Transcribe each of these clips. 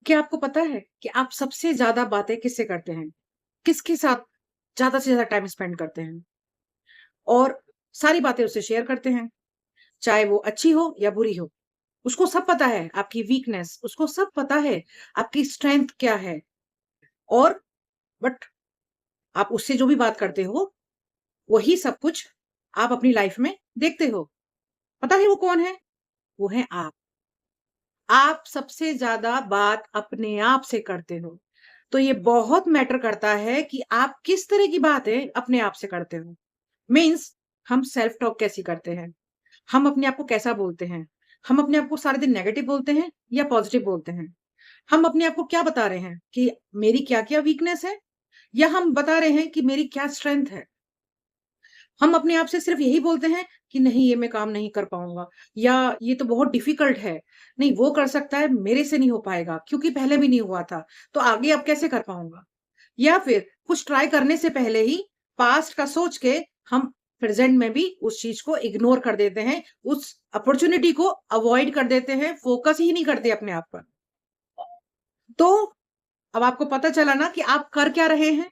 क्या आपको पता है कि आप सबसे ज़्यादा बातें किससे करते हैं? किसके साथ ज़्यादा से ज़्यादा टाइम स्पेंड करते हैं? और सारी बातें उससे शेयर करते हैं, चाहे वो अच्छी हो या बुरी हो। उसको सब पता है आपकी वीकनेस, उसको सब पता है आपकी स्ट्रेंथ क्या है और बट आप उससे जो भी बात करते हो, वही सब कुछ आप अपनी लाइफ में देखते हो। पता है वो कौन है? वो है आप। आप सबसे ज़्यादा बात अपने आप से करते हो। तो ये बहुत मैटर करता है कि आप किस तरह की बातें अपने आप से करते हो। मीन्स हम सेल्फ टॉक कैसी करते हैं? हम अपने आप को कैसा बोलते हैं? हम अपने आप को सारे दिन नेगेटिव बोलते हैं या पॉजिटिव बोलते हैं? हम अपने आप को क्या बता रहे हैं कि मेरी क्या-क्या वीकनेस है या हम बता रहे हैं कि मेरी क्या स्ट्रेंथ है? हम अपने आप से सिर्फ यही बोलते हैं कि नहीं ये मैं काम नहीं कर पाऊँगा या ये तो बहुत डिफ़िकल्ट है। नहीं वो कर सकता है, मेरे से नहीं हो पाएगा क्योंकि पहले भी नहीं हुआ था, तो आगे अब कैसे कर पाऊँगा? या फिर कुछ ट्राई करने से पहले ही पास्ट का सोच के हम प्रेज़ेंट में भी उस चीज़ को इग्नोर कर देते हैं, उस अपॉर्च्युनिटी को अवॉइड कर देते हैं, फ़ोकस ही नहीं करते अपने आप पर। तो अब आपको पता चला ना कि आप कर क्या रहे हैं?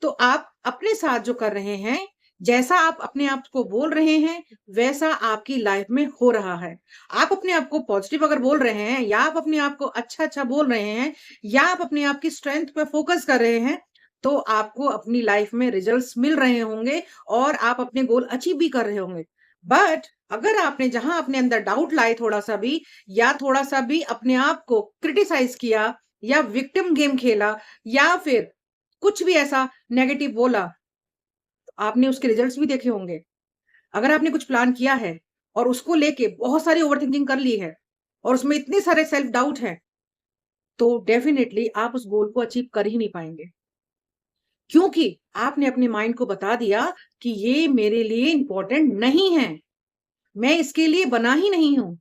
तो आप अपने साथ जो कर रहे हैं, जैसा आप अपने आप को बोल रहे हैं, वैसा आपकी लाइफ में हो रहा है। आप अपने आप को पॉजिटिव अगर बोल रहे हैं या आप अपने आप को अच्छा-अच्छा बोल रहे हैं या आप अपने आप की स्ट्रेंथ पे फोकस कर रहे हैं, तो आपको अपनी लाइफ में रिजल्ट्स मिल रहे होंगे और आप अपने गोल अचीव भी कर रहे होंगे। बट अगर आपने जहाँ अपने अंदर डाउट लाए थोड़ा-सा भी या थोड़ा-सा भी अपने आप को क्रिटिसाइज़ किया या विक्टिम गेम खेला या फिर कुछ भी ऐसा नेगेटिव बोला, तो आपने उसके रिजल्ट्स भी देखे होंगे। अगर आपने कुछ प्लान किया है और उसको लेके बहुत सारी ओवरथिंकिंग कर ली है और उसमें इतने सारे सेल्फ डाउट हैं, तो डेफिनिटली आप उस गोल को अचीव कर ही नहीं पाएँगे। क्योंकि आपने अपने माइंड को बता दिया कि ये मेरे लिए इम्पोर्टेंट नहीं है। मैं इसके लिए बना ही नहीं हूँ।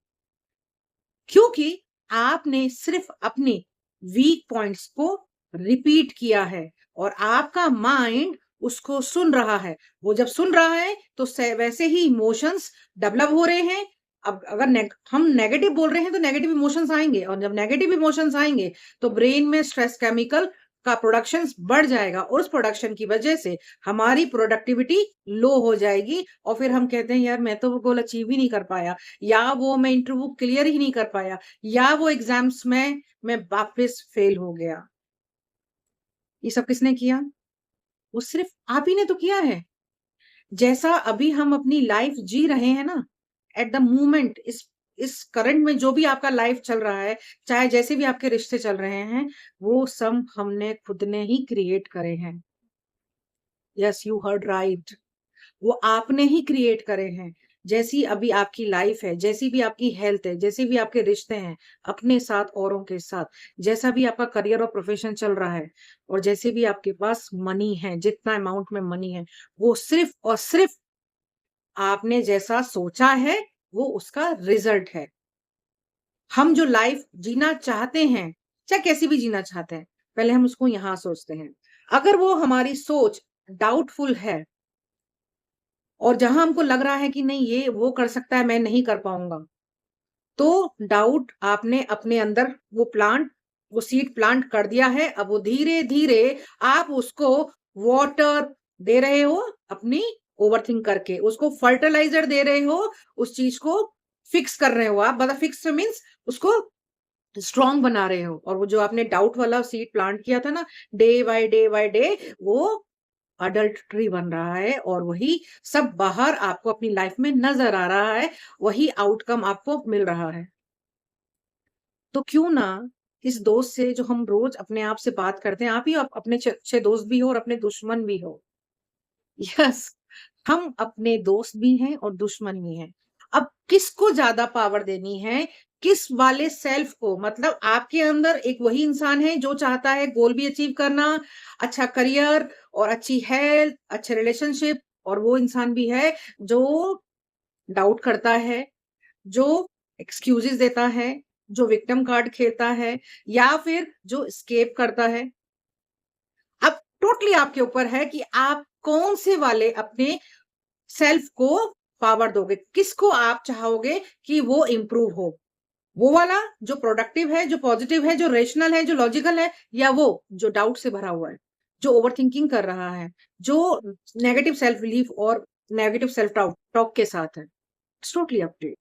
क्योंकि आपने सिर्फ अपने वीक पॉइंट्स को रिपीट किया है और आपका माइंड उसको सुन रहा है। वो जब सुन रहा है तो वैसे ही इमोशंस डेवलप हो रहे हैं। अब अगर हम नेगेटिव बोल रहे हैं तो नेगेटिव इमोशंस आएंगे और जब नेगेटिव इमोशंस आएंगे तो ब्रेन में स्ट्रेस केमिकल का प्रोडक्शन बढ़ जाएगा और उस प्रोडक्शन की वजह से हमारी प्रोडक्टिविटी लो हो जाएगी और फिर हम कहते हैं यार मैं तो वो गोल अचीव ही नहीं कर पाया या वो मैं इंटरव्यू क्लियर ही नहीं कर पाया या वो एग्जाम्स में मैं वापस फेल हो गया। ये सब किसने किया? वो सिर्फ आप ही ने तो किया है। जैसा अभी हम अपनी लाइफ जी रहे हैं ना, एट द मोमेंट इस करंट में जो भी आपका लाइफ चल रहा है, चाहे जैसे भी आपके रिश्ते चल रहे हैं, वो सब हमने खुद ने ही क्रिएट करे हैं। Yes you heard right. वो आपने ही क्रिएट करे हैं। जैसी अभी आपकी लाइफ है, जैसी भी आपकी हेल्थ है, जैसे भी आपके रिश्ते हैं, अपने साथ, औरों के साथ, जैसा भी आपका करियर और प्रोफेशन चल रहा है और जैसे भी आपके पास मनी है, जितना अमाउंट में मनी है, वो सिर्फ और सिर्फ आपने जैसा सोचा है, वो उसका रिजल्ट है। हम जो लाइफ जीना चाहते हैं, चाहे कैसी भी जीना चाहते हैं, पहले हम उसको यहाँ सोचते हैं। अगर वो हमारी सोच डाउटफुल है और जहाँ हमको लग रहा है कि नहीं ये वो कर सकता है, मैं नहीं कर पाऊँगा। तो डाउट आपने अपने अंदर वो सीड प्लांट कर दिया है। अब वो धीरे-धीरे आप उसको वाटर दे रहे हो अपनी ओवरथिंक करके, उसको फर्टिलाइज़र दे रहे हो, उस चीज़ को फिक्स कर रहे हो आप। मतलब फिक्स मीन्स उसको स्ट्रॉन्ग बना रहे हो और वो जो आपने डाउट वाला सीड प्लांट किया था ना, डे बाय डे वो अडल्ट ट्री बन रहा है और वही सब बाहर आपको अपनी लाइफ में नजर आ रहा है, वही आउटकम आपको मिल रहा है। तो क्यों ना इस दोस्त से जो हम रोज अपने आप से बात करते हैं, आप ही अपने अच्छे दोस्त भी हो और अपने दुश्मन भी हो। यस, हम अपने दोस्त भी हैं और दुश्मन भी हैं। अब किसको ज़्यादा पावर देनी है? किस वाले सेल्फ को? मतलब आपके अंदर एक वही इंसान है जो चाहता है गोल भी अचीव करना, अच्छा करियर और अच्छी हेल्थ, अच्छे रिलेशनशिप और वो इंसान भी है जो डाउट करता है, जो एक्सक्यूज़ेज़ देता है, जो विक्टिम कार्ड खेलता है या फिर जो एस्केप करता है। अब टोटली आपके ऊपर है कि आप कौन से वाले अपने सेल्फ को पावर दोगे, किसको आप चाहोगे कि वो इम्प्रूव हो। वो वाला जो प्रोडक्टिव है, जो पॉजिटिव है, जो रेशनल है, जो लॉजिकल है, या वो जो डाउट से भरा हुआ है, जो ओवरथिंकिंग कर रहा है, जो नेगेटिव सेल्फ बिलीफ और नेगेटिव सेल्फ टॉक टॉक के साथ है। It's totally up to you.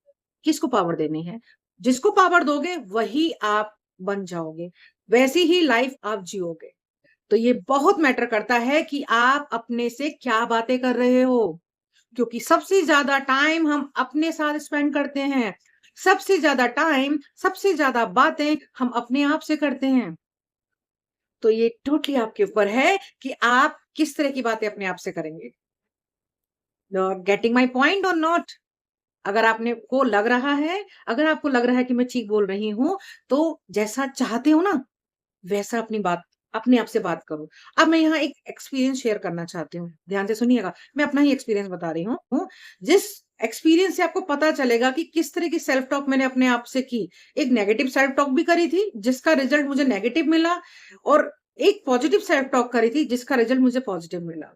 किसको पावर देनी है? जिसको पावर दोगे वही आप बन जाओगे, वैसी ही लाइफ आप जियोगे। तो ये बहुत मैटर करता है कि आप अपने से क्या बातें कर रहे हो, क्योंकि सबसे ज्यादा टाइम हम अपने साथ स्पेंड करते हैं। सबसे ज्यादा टाइम, सबसे ज्यादा बातें हम अपने आप से करते हैं। तो ये टोटली आपके ऊपर है कि आप किस तरह की बातें अपने आप से करेंगे। गेटिंग माई पॉइंट और नॉट? अगर आपने को लग रहा है, अगर आपको लग रहा है कि मैं ठीक बोल रही हूँ, तो जैसा चाहते हो ना, वैसा अपनी बात अपने आप से बात करो। अब मैं यहाँ एक एक्सपीरियंस शेयर करना चाहती हूँ, ध्यान से सुनिएगा। मैं अपना ही एक्सपीरियंस बता रही हूँ। जिस एक्सपीरियंस से आपको पता चलेगा कि किस तरह की सेल्फ टॉक मैंने अपने आप से की। एक नेगेटिव सेल्फ टॉक भी करी थी, जिसका रिजल्ट मुझे नेगेटिव मिला, और एक पॉजिटिव सेल्फ टॉक करी थी, जिसका रिजल्ट मुझे पॉजिटिव मिला।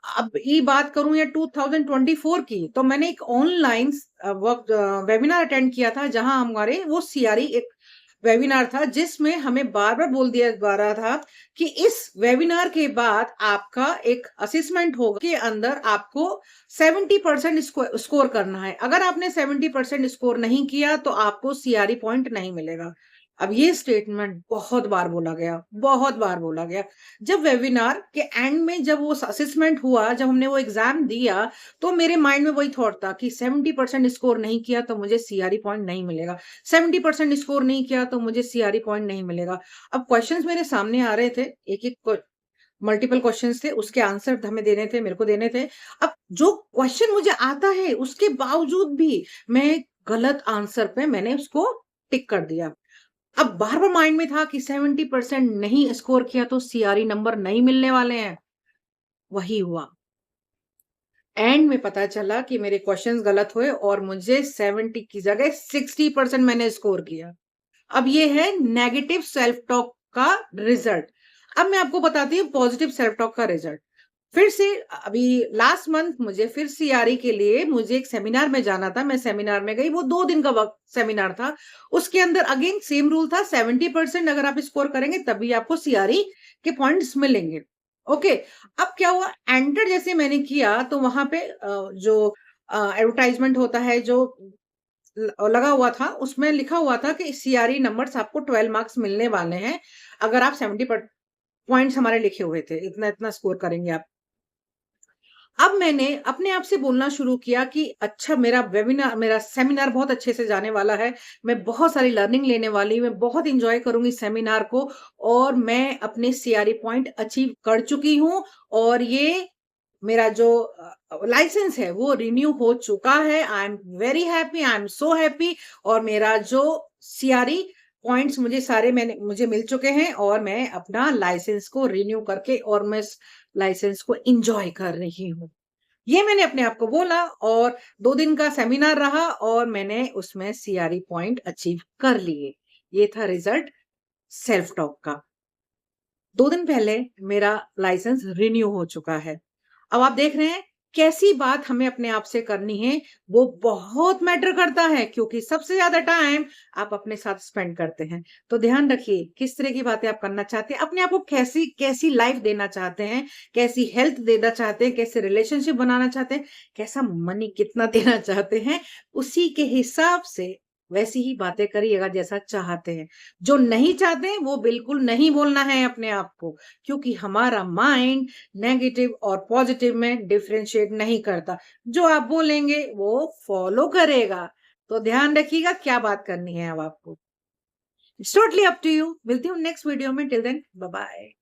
अब ये बात करूँ या 2024 की, तो मैंने एक ऑनलाइन वेबिनार अटेंड किया था, जहाँ हमारे वो सीआरई एक वेबिनार था, जिसमें हमें बार-बार बोल दिया जा रहा था कि इस वेबिनार के बाद आपका एक असेसमेंट होगा, के अंदर आपको 70% स्कोर करना है। अगर आपने 70% स्कोर नहीं किया, तो आपको सीआरई पॉइंट नहीं मिलेगा। अब ये स्टेटमेंट बहुत बार बोला गया, बहुत बार बोला गया। जब वेबिनार के एंड में जब वो असेसमेंट हुआ, जब हमने वो एग्जाम दिया, तो मेरे माइंड में वही थॉट था कि 70% स्कोर नहीं किया तो मुझे सीआरई पॉइंट नहीं मिलेगा। 70% स्कोर नहीं किया तो मुझे सीआरई पॉइंट नहीं मिलेगा। अब क्वेश्चंस मेरे सामने आ रहे थे, एक-एक मल्टीपल क्वेश्चंस थे, उसके आंसर हमें देने थे, मेरे को देने थे। अब जो क्वेश्चन मुझे आता है, उसके बावजूद भी मैं गलत आंसर पे मैंने उसको टिक कर दिया। अब बार-बार माइंड में था कि 70% नहीं स्कोर किया तो सीआरई नंबर नहीं मिलने वाले हैं। वही हुआ। एंड में पता चला कि मेरे क्वेश्चंस गलत हुए और मुझे 70 की जगह 60% मैंने स्कोर किया। अब ये है नेगेटिव सेल्फ टॉक का रिजल्ट। अब मैं आपको बताती हूँ पॉजिटिव सेल्फ टॉक का रिजल्ट। फिर से अभी लास्ट मंथ मुझे फिर सीआरई के लिए मुझे एक सेमिनार में जाना था। मैं सेमिनार में गई, वो 2 दिन का वक़्त सेमिनार था। उसके अंदर अगेन सेम रूल था, 70% अगर आप स्कोर करेंगे तभी आपको सीआरई के पॉइंट्स मिलेंगे। ओके, अब क्या हुआ, एंटर जैसे मैंने किया तो वहाँ पे जो एडवर्टाइज़मेंट होता है, जो लगा हुआ था, उसमें लिखा हुआ था कि सीआरई नंबर्स आपको 12 मार्क्स मिलने वाले हैं, अगर आप 70 पॉइंट्स हमारे लिखे हुए थे, इतना-इतना स्कोर करेंगे आप। अब मैंने अपने आप से बोलना शुरू किया कि अच्छा, मेरा सेमिनार बहुत अच्छे से जाने वाला है, मैं बहुत सारी लर्निंग लेने वाली हूँ, मैं बहुत एन्जॉय करूँगी सेमिनार को, और मैं अपने सीआरई पॉइंट अचीव कर चुकी हूँ, और ये मेरा जो लाइसेंस है वो रिन्यू हो चुका है। I am very happy, I am so happy, और मेरा जो सीआरई पॉइंट्स मुझे मिल चुके हैं, और मैं अपना लाइसेंस को रिन्यू करके और मैं इस लाइसेंस को एन्जॉय कर रही हूँ। ये मैंने अपने आप को बोला, और 2 दिन का सेमिनार रहा और मैंने उसमें सीआरई पॉइंट अचीव कर लिए। ये था रिजल्ट सेल्फ टॉक का। 2 दिन पहले मेरा लाइसेंस रिन्यू हो चुका है। अब आप देख रहे हैं कैसी बात हमें अपने आप से करनी है, वो बहुत मैटर करता है, क्योंकि सबसे ज़्यादा टाइम आप अपने साथ स्पेंड करते हैं। तो ध्यान रखिए किस तरह की बातें आप करना चाहते हैं, अपने आप को कैसी लाइफ देना चाहते हैं, कैसी हेल्थ देना चाहते हैं, कैसे रिलेशनशिप बनाना चाहते हैं, कैसा मनी कितना देना चाहते हैं, उसी के हिसाब से वैसी ही बातें करिएगा जैसा चाहते हैं। जो नहीं चाहते वो बिल्कुल नहीं बोलना है अपने आप को, क्योंकि हमारा माइंड नेगेटिव और पॉजिटिव में डिफरेंशिएट नहीं करता। जो आप बोलेंगे वो फॉलो करेगा। तो ध्यान रखिएगा क्या बात करनी है अब आपको। It's totally up to you. मिलती हूँ नेक्स्ट वीडियो में, टिल देन बाय बाय।